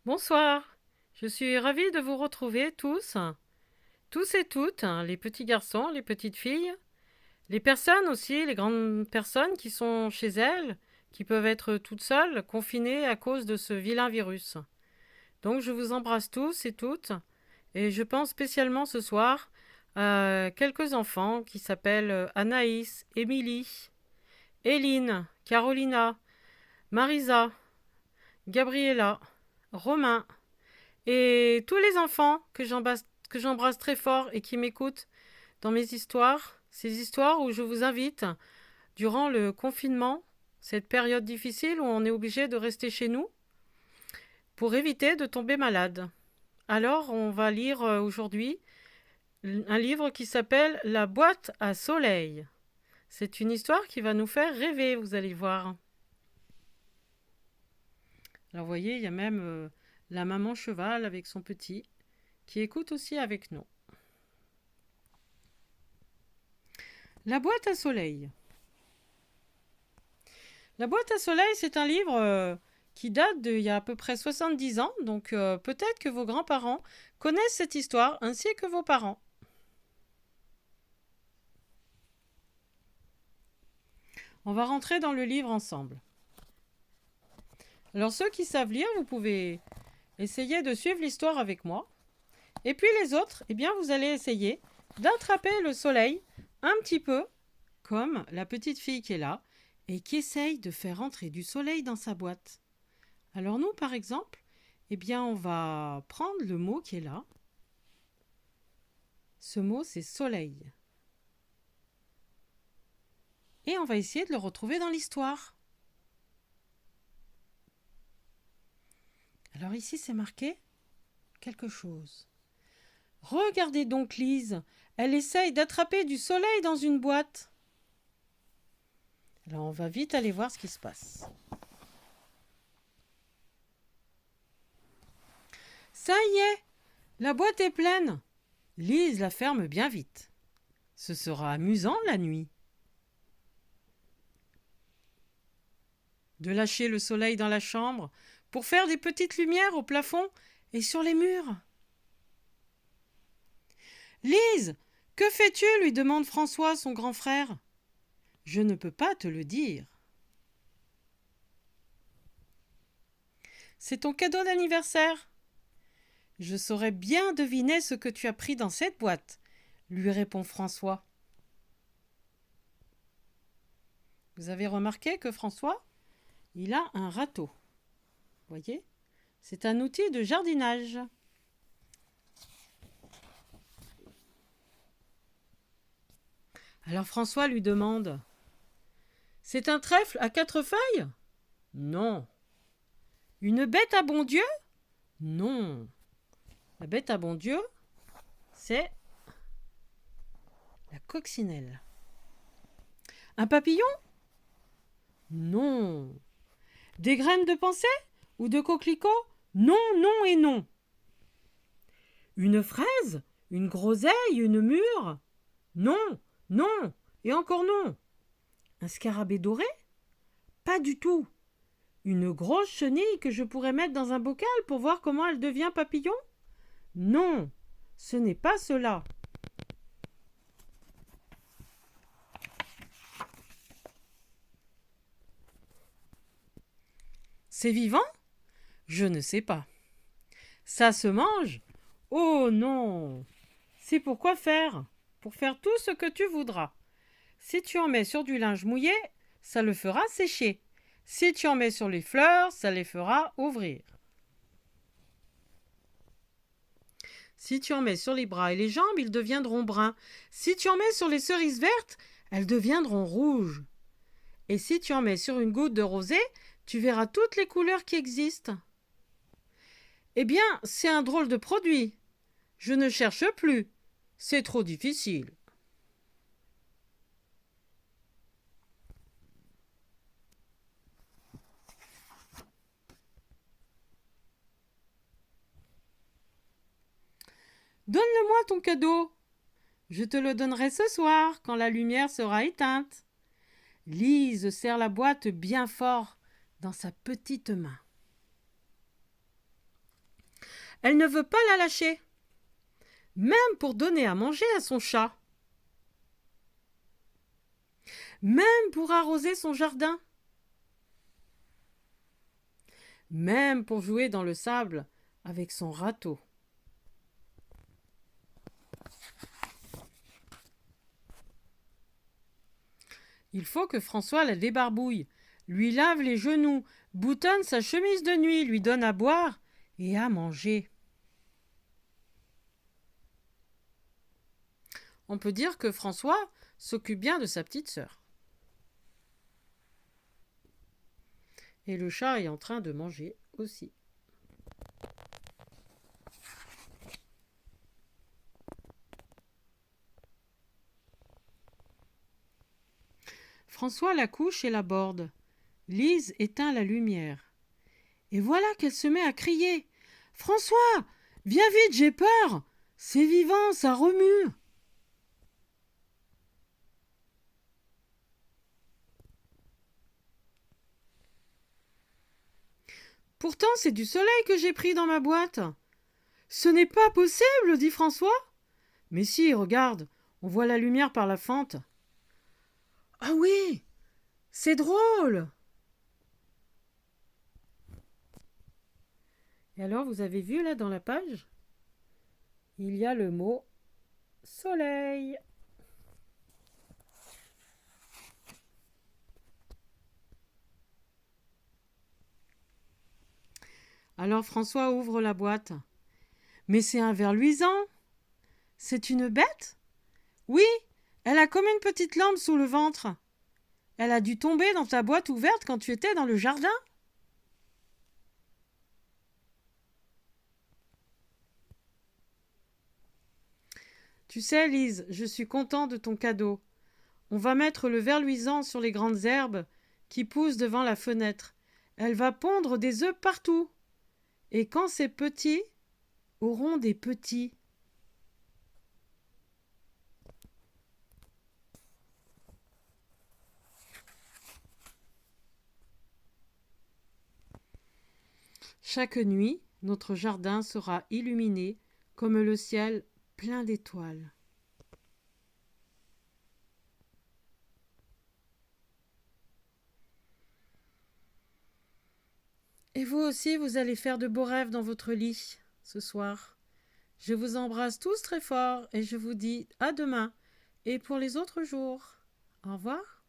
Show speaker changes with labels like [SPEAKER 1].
[SPEAKER 1] Bonsoir, je suis ravie de vous retrouver tous et toutes, hein, les petits garçons, les petites filles, les personnes aussi, les grandes personnes qui sont chez elles, qui peuvent être toutes seules, confinées à cause de ce vilain virus. Donc je vous embrasse tous et toutes, et je pense spécialement ce soir à quelques enfants qui s'appellent Anaïs, Émilie, Éline, Carolina, Marisa, Gabriella, Romain, et tous les enfants que j'embrasse très fort et qui m'écoutent dans mes histoires, ces histoires où je vous invite, durant le confinement, cette période difficile où on est obligé de rester chez nous, pour éviter de tomber malade. Alors, on va lire aujourd'hui un livre qui s'appelle La boîte à soleil. C'est une histoire qui va nous faire rêver, vous allez voir. Alors, vous voyez, il y a même la maman cheval avec son petit, qui écoute aussi avec nous. La boîte à soleil. La boîte à soleil, c'est un livre qui date d'il y a à peu près 70 ans, donc peut-être que vos grands-parents connaissent cette histoire ainsi que vos parents. On va rentrer dans le livre ensemble. Alors ceux qui savent lire, vous pouvez essayer de suivre l'histoire avec moi. Et puis les autres, eh bien vous allez essayer d'attraper le soleil un petit peu comme la petite fille qui est là et qui essaye de faire entrer du soleil dans sa boîte. Alors nous, par exemple, eh bien on va prendre le mot qui est là. Ce mot, c'est soleil. Et on va essayer de le retrouver dans l'histoire. Alors ici, c'est marqué quelque chose. Regardez donc Lise, elle essaye d'attraper du soleil dans une boîte. Alors on va vite aller voir ce qui se passe. Ça y est, la boîte est pleine. Lise la ferme bien vite. Ce sera amusant la nuit. De lâcher le soleil dans la chambre pour faire des petites lumières au plafond et sur les murs. Lise, que fais-tu lui demande François, son grand frère. Je ne peux pas te le dire. C'est ton cadeau d'anniversaire. Je saurais bien deviner ce que tu as pris dans cette boîte, lui répond François. Vous avez remarqué que François, il a un râteau. Voyez, c'est un outil de jardinage. Alors François lui demande: c'est un trèfle à 4 feuilles? Non. Une bête à bon Dieu? Non. La bête à bon Dieu, c'est la coccinelle. Un papillon? Non. Des graines de pensée ou de coquelicot? Non, non et non. Une fraise? Une groseille? Une mûre? Non, non et encore non. Un scarabée doré? Pas du tout. Une grosse chenille que je pourrais mettre dans un bocal pour voir comment elle devient papillon? Non, ce n'est pas cela. C'est vivant? Je ne sais pas. Ça se mange? Oh non! C'est pour quoi faire? Pour faire tout ce que tu voudras. Si tu en mets sur du linge mouillé, ça le fera sécher. Si tu en mets sur les fleurs, ça les fera ouvrir. Si tu en mets sur les bras et les jambes, ils deviendront bruns. Si tu en mets sur les cerises vertes, elles deviendront rouges. Et si tu en mets sur une goutte de rosée, tu verras toutes les couleurs qui existent. Eh bien, c'est un drôle de produit. Je ne cherche plus. C'est trop difficile. Donne-le-moi ton cadeau. Je te le donnerai ce soir, quand la lumière sera éteinte. Lise serre la boîte bien fort dans sa petite main. Elle ne veut pas la lâcher, même pour donner à manger à son chat, même pour arroser son jardin, même pour jouer dans le sable avec son râteau. Il faut que François la débarbouille, lui lave les genoux, boutonne sa chemise de nuit, lui donne à boire et à manger. On peut dire que François s'occupe bien de sa petite sœur. Et le chat est en train de manger aussi. François la couche et la borde. Lise éteint la lumière. Et voilà qu'elle se met à crier. « François, viens vite, j'ai peur. C'est vivant, ça remue. » Pourtant, c'est du soleil que j'ai pris dans ma boîte. Ce n'est pas possible, dit François. Mais si, regarde, on voit la lumière par la fente. Ah oui, c'est drôle. Et alors, vous avez vu là dans la page, il y a le mot soleil. Alors François ouvre la boîte. Mais c'est un ver luisant. C'est une bête? Oui, elle a comme une petite lampe sous le ventre. Elle a dû tomber dans ta boîte ouverte quand tu étais dans le jardin. Tu sais, Lise, je suis content de ton cadeau. On va mettre le ver luisant sur les grandes herbes qui poussent devant la fenêtre. Elle va pondre des œufs partout. Et quand ces petits auront des petits. Chaque nuit, notre jardin sera illuminé comme le ciel plein d'étoiles. Et vous aussi, vous allez faire de beaux rêves dans votre lit ce soir. Je vous embrasse tous très fort et je vous dis à demain et pour les autres jours. Au revoir.